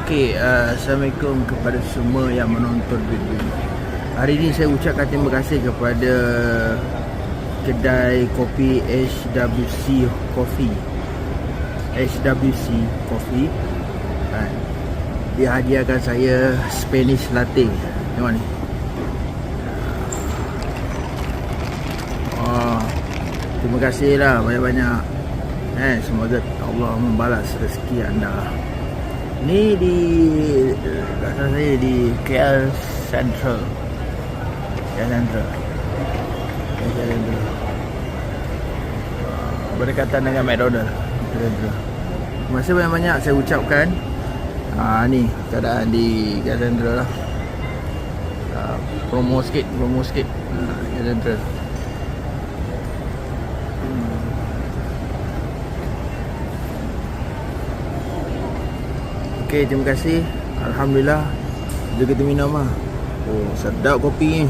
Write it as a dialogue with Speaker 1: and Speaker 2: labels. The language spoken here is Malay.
Speaker 1: Assalamualaikum kepada semua yang menonton video ini. Hari ini saya ucapkan terima kasih kepada kedai kopi HWC Coffee. Dia hadiahkan saya Spanish latte. Tengok ni. Terima kasihlah banyak-banyak. Semoga Allah membalas rezeki anda. Ni di belakang saya di KL Central. Berdekatan dengan McDonald. Terima kasih banyak-banyak saya ucapkan. Ni keadaan di KL Central lah. Promo sikit KL Central. Okey, terima kasih. Alhamdulillah. Jaga minum lah. Sedap kopi ni.